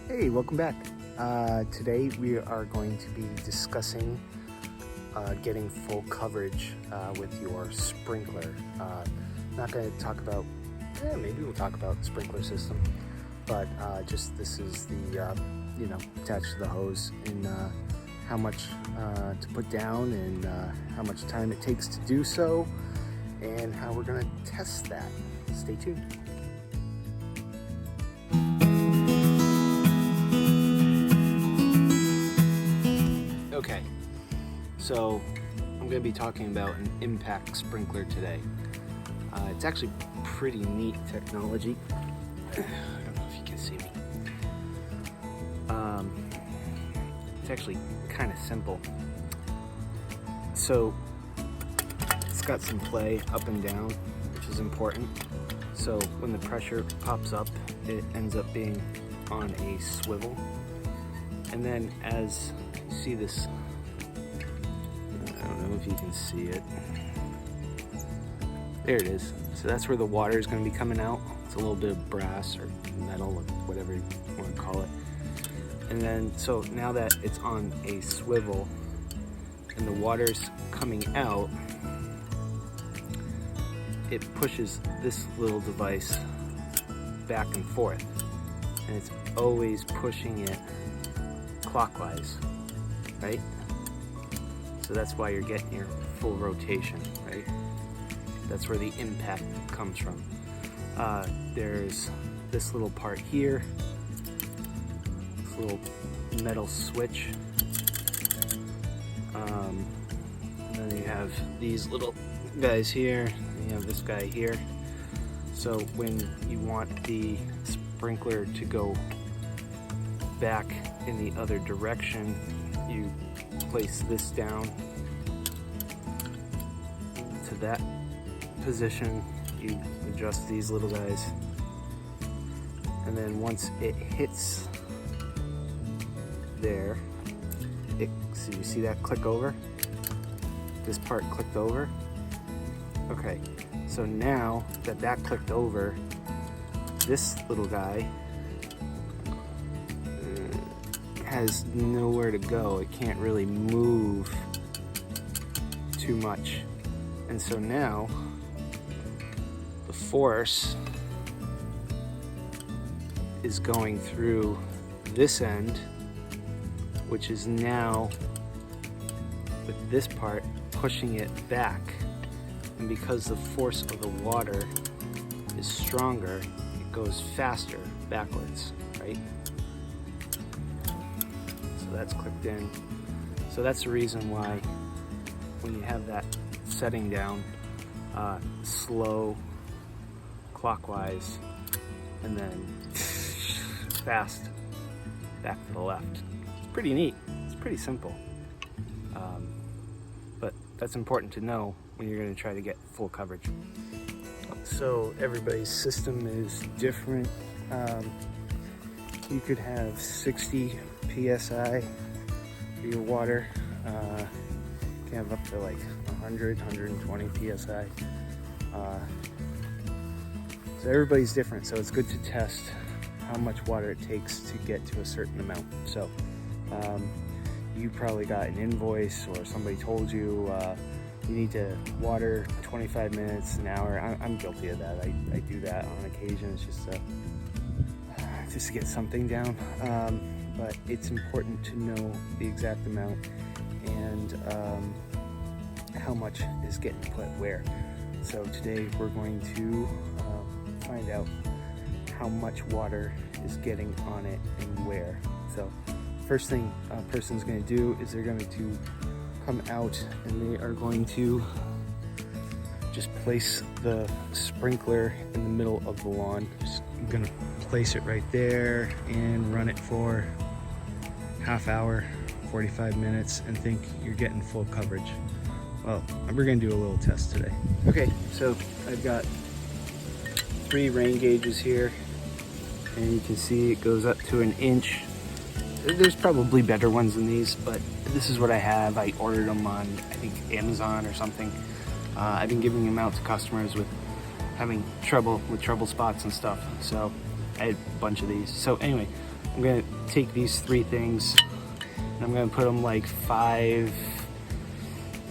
Hey, welcome back. Today we are going to be discussing getting full coverage with your sprinkler. Not going to talk about, maybe we'll talk about sprinkler system, but just this is the, attached to the hose and how much to put down and how much time it takes to do so and how we're going to test that. Stay tuned. Okay, so I'm going to be talking about an impact sprinkler today. It's actually pretty neat technology. I don't know if you can see me. It's actually kind of simple. So it's got some play up and down, which is important. So when the pressure pops up, it ends up being on a swivel. And then as you see this, I don't know if you can see it. There it is. So that's where the water is going to be coming out. It's a little bit of brass or metal or whatever you want to call it. And then, so now that it's on a swivel and the water's coming out, it pushes this little device back and forth. And it's always pushing it clockwise, right? So that's why you're getting your full rotation, right? That's where the impact comes from. There's this little part here, this little metal switch. And then you have these little guys here, and you have this guy here. So when you want the sprinkler to go back in the other direction, you place this down to that position. You adjust these little guys, and then once it hits there, so you see that click over? This part clicked over. Okay, so now that that clicked over, this little guy has nowhere to go. It can't really move too much. And so now the force is going through this end, which is now with this part pushing it back. And because the force of the water is stronger, it goes faster backwards, right? So that's clicked in. So that's the reason why when you have that setting down, slow clockwise and then fast back to the left. It's pretty neat. It's pretty simple. But that's important to know when you're going to try to get full coverage. So everybody's system is different. You could have 60 PSI for your water. You can have up to like 100, 120 PSI. So everybody's different, so it's good to test how much water it takes to get to a certain amount. So you probably got an invoice or somebody told you you need to water 25 minutes, an hour. I'm guilty of that. I do that on occasion. It's just to get something down. But it's important to know the exact amount and how much is getting put where. So today we're going to find out how much water is getting on it and where. So first thing a person's going to do is they're going to come out and they are going to just place the sprinkler in the middle of the lawn. I'm going to place it right there and run it for half hour, 45 minutes, and think you're getting full coverage. Well, we're going to do a little test today. Okay, so I've got 3 rain gauges here, and you can see it goes up to 1 inch. There's probably better ones than these, but this is what I have. I ordered them on, I think, Amazon or something. I've been giving them out to customers with having trouble spots and stuff. So I had a bunch of these. So anyway, I'm gonna take these 3 things and I'm gonna put them like 5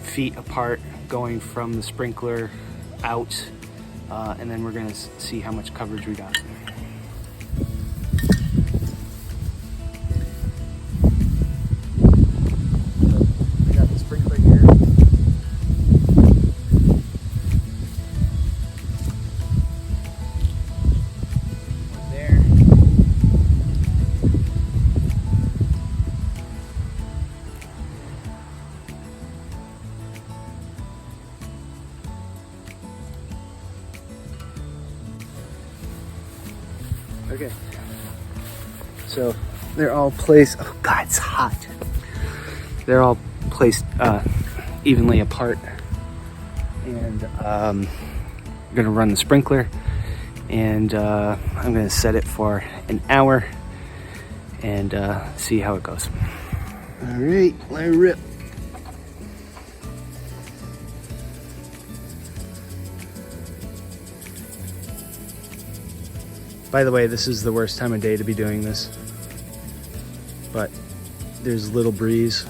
feet apart, going from the sprinkler out, and then we're gonna see how much coverage we got. I got the sprinkler here. One there. Okay, so they're all placed, oh God, it's hot. They're all placed evenly apart, and I'm gonna run the sprinkler, and I'm gonna set it for an hour and see how it goes. All right, let it rip. By the way, this is the worst time of day to be doing this, but there's a little breeze.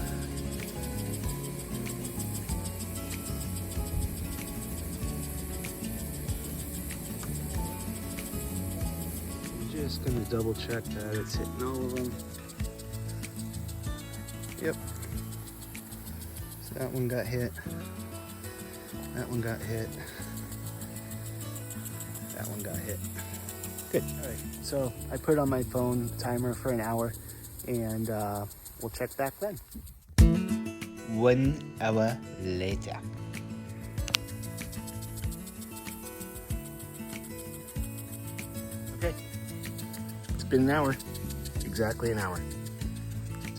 I'm just gonna double check that it's hitting all of them. Yep. So that one got hit. That one got hit. That one got hit. Good. All right, so I put on my phone timer for an hour, and we'll check back then. 1 hour later. Okay, it's been an hour, exactly an hour.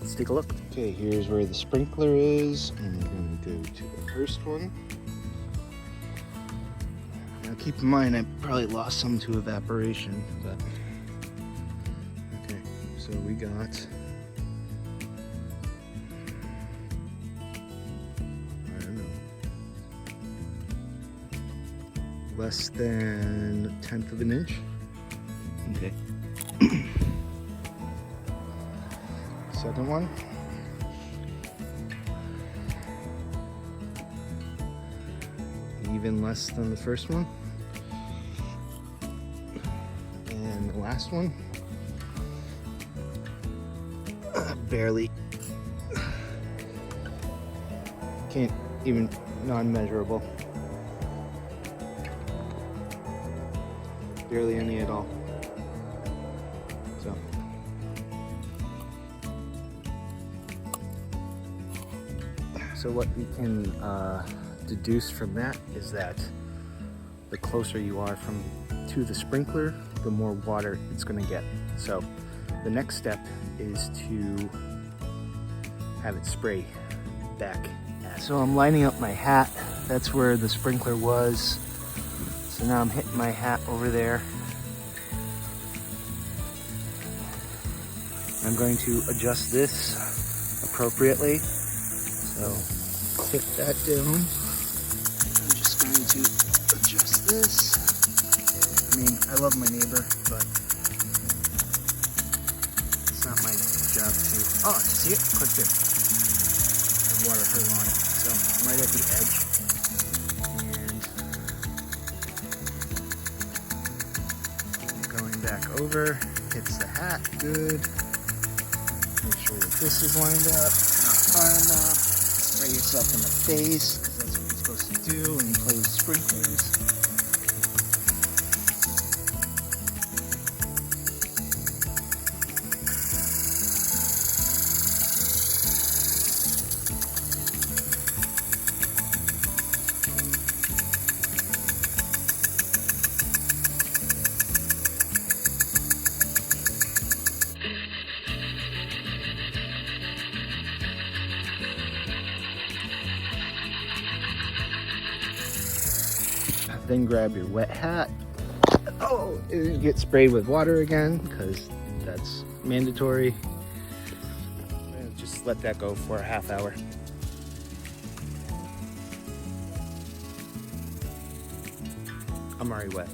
Let's take a look. Okay, here's where the sprinkler is, and we're going to go to the first one. Now keep in mind, I probably lost some to evaporation, but okay, so we got, I don't know, less than 1/10 of an inch. Okay. Second one. Even less than the first one. And the last one, barely, can't even, non-measurable. Barely any at all. So what we can deduce from that is that the closer you are to the sprinkler, the more water it's going to get. So the next step is to have it spray back. So I'm lining up my hat. That's where the sprinkler was. So now I'm hitting my hat over there. I'm going to adjust this appropriately. So tip that down. I'm just going to adjust this. I mean, I love my neighbor, but it's not my job to. Oh, see it? Clicked in. The water fell on it. So I'm right at the edge. And going back over, hits the hat good. Make sure that this is lined up, not far enough. Spray yourself in the face, because that's what you're supposed to do when you play with sprinklers. Then grab your wet hat. Oh, it gets sprayed with water again because that's mandatory. And just let that go for a half hour. I'm already wet.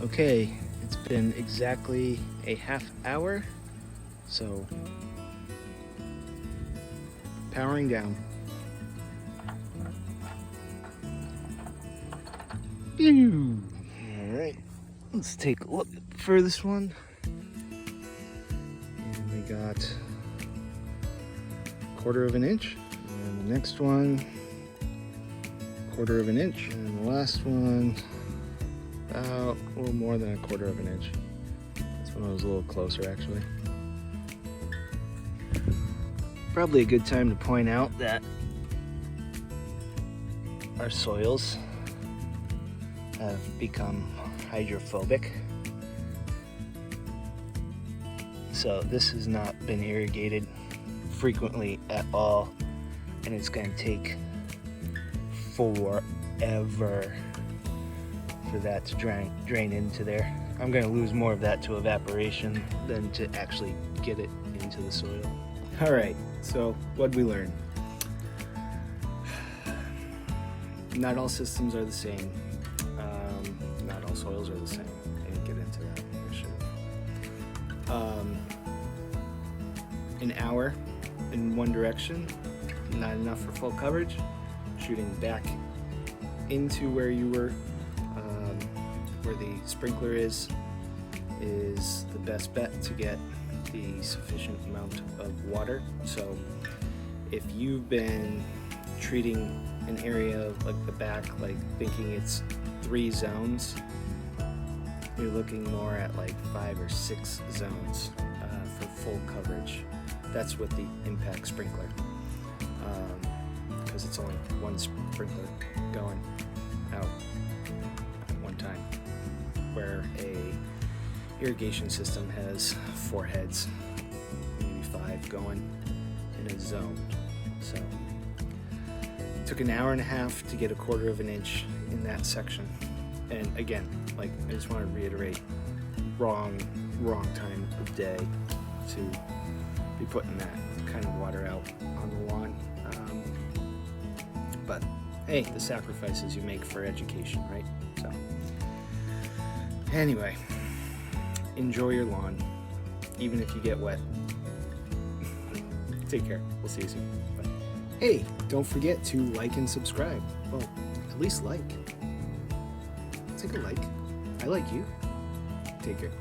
Okay, it's been exactly a half hour, so powering down. All right, let's take a look for this one. And we got 1/4 of an inch, and the next one 1/4 of an inch, and the last one about a little more than 1/4 of an inch. This one was a little closer actually. Probably a good time to point out that our soils have become hydrophobic. So this has not been irrigated frequently at all, and it's going to take forever for that to drain into there. I'm going to lose more of that to evaporation than to actually get it into the soil. All right, so what'd we learn? Not all systems are the same. Not all soils are the same. I didn't get into that. I should. An hour in one direction, not enough for full coverage. Shooting back into where you were, where the sprinkler is the best bet to get the sufficient amount of water. So if you've been treating an area like the back, like thinking it's 3 zones, you're looking more at like 5 or 6 zones for full coverage. That's with the impact sprinkler, because it's only one sprinkler going out at one time, where a irrigation system has 4 heads, maybe 5 going in a zone. So it took an hour and a half to get 1/4 of an inch in that section. And again, like, I just want to reiterate, wrong time of day to be putting that kind of water out on the lawn. But hey, the sacrifices you make for education, right? So anyway, enjoy your lawn, even if you get wet. Take care. We'll see you soon. Bye. Hey, don't forget to like and subscribe. Well, at least like. Take a like. I like you. Take care.